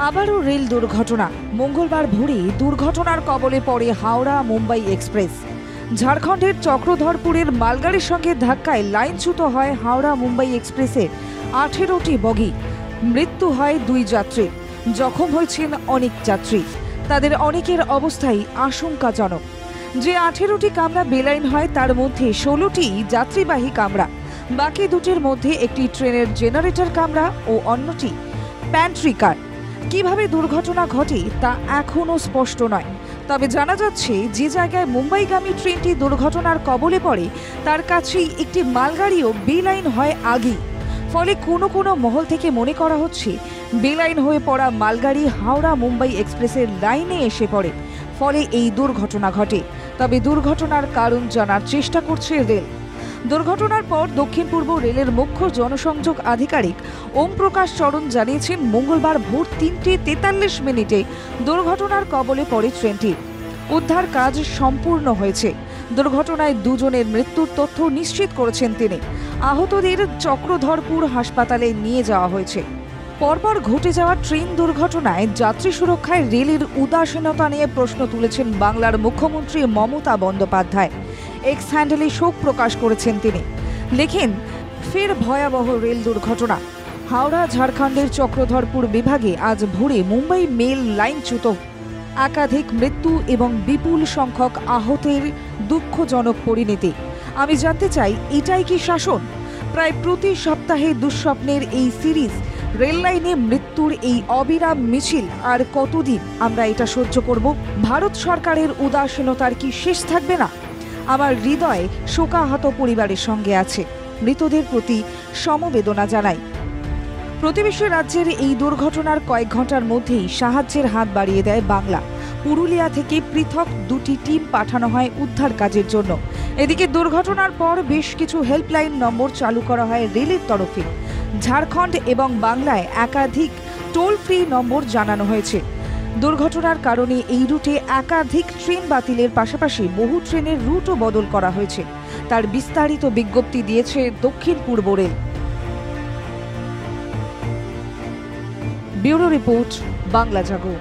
আবারও রেল দুর্ঘটনা। মঙ্গলবার ভোরে দুর্ঘটনার কবলে পড়ে হাওড়া মুম্বাই এক্সপ্রেস। ঝাড়খণ্ডের চক্রধরপুরের মালগাড়ির সঙ্গে ধাক্কায় লাইনচ্যুত হয় হাওড়া মুম্বাই এক্সপ্রেসের 18টি বগি। মৃত্যু হয় 2 যাত্রী, জখম হয়েছেন অনেক যাত্রী। তাদের অনেকের অবস্থাই আশঙ্কাজনক। যে 18টি কামরা বেলাইন হয় তার মধ্যে 16টি যাত্রীবাহী কামরা, বাকি দুটির মধ্যে একটি ট্রেনের জেনারেটর কামরা ও অন্যটি প্যান্ট্রি কার। কিভাবে দুর্ঘটনা ঘটে তা এখনও স্পষ্ট নয়, তবে জানা যাচ্ছে যে জায়গায় মুম্বাইগামী ট্রেনটি দুর্ঘটনার কবলে পড়ে তার কাছেই একটি মালগাড়িও বেলাইন হয় আগেই। ফলে কোনো কোনো মহল থেকে মনে করা হচ্ছে বেলাইন হয়ে পড়া মালগাড়ি হাওড়া মুম্বাই এক্সপ্রেসের লাইনে এসে পড়ে, ফলে এই দুর্ঘটনা ঘটে। তবে দুর্ঘটনার কারণ জানার চেষ্টা করছে রেল। দুর্ঘটনার পর দক্ষিণ পূর্ব রেলের মুখ্য জনসংযোগ আধিকারিক ওম প্রকাশ চরণ জানিয়েছেন, মঙ্গলবার ভোর 3:43 দুর্ঘটনার কবলে পড়ে ট্রেনটি। উদ্ধার কাজ সম্পূর্ণ হয়েছে। দুর্ঘটনায় 2 জনের মৃত্যুর তথ্য নিশ্চিত করেছেন তিনি। আহতদের চক্রধরপুর হাসপাতালে নিয়ে যাওয়া হয়েছে। পরপর ঘটে যাওয়া ট্রেন দুর্ঘটনায় যাত্রী সুরক্ষায় রেলের উদাসীনতা নিয়ে প্রশ্ন তুলেছেন বাংলার মুখ্যমন্ত্রী মমতা বন্দ্যোপাধ্যায়। এক্স হ্যান্ডেলে শোক প্রকাশ করেছেন তিনি। লেখেন, ফের ভয়াবহ রেল দুর্ঘটনা। হাওড়া ঝাড়খণ্ডের চক্রধরপুর বিভাগে আজ ভোরে মুম্বাই মেল লাইনচ্যুত। একাধিক মৃত্যু এবং বিপুল সংখ্যক আহতের দুঃখজনক পরিণতি। আমি জানতে চাই, এটাই কি শাসন? প্রায় প্রতি সপ্তাহে দুঃস্বপ্নের এই সিরিজ, রেল লাইনে মৃত্যুর এই অবিরাম মিছিল, আর কতদিন আমরা এটা সহ্য করব? ভারত সরকারের উদাসীনতার কি শেষ থাকবে না? আমার হৃদয়ে শোকাহত পরিবারের সঙ্গে আছে। মৃতদের প্রতি সমবেদনা জানাই। প্রতিবেশী রাজ্যের এই দুর্ঘটনার কয়েক ঘন্টার মধ্যেই সাহায্যের হাত বাড়িয়ে দেয় বাংলা। পুরুলিয়া থেকে পৃথক 2টি টিম পাঠানো হয় উদ্ধার কাজের জন্য। এদিকে দুর্ঘটনার পর বেশ কিছু হেল্পলাইন নম্বর চালু করা হয় রেলের তরফে। ঝাড়খণ্ড এবং বাংলায় একাধিক টোল ফ্রি নম্বর জানানো হয়েছে। দুর্ঘটনার কারণে এই রুটে একাধিক ট্রেন বাতিলের পাশাপাশি বহু ট্রেনের রুটও বদল করা হয়েছে। তার বিস্তারিত বিজ্ঞপ্তি দিয়েছে দক্ষিণ পূর্ব রেল। ব্যুরো রিপোর্ট, বাংলা জাগো।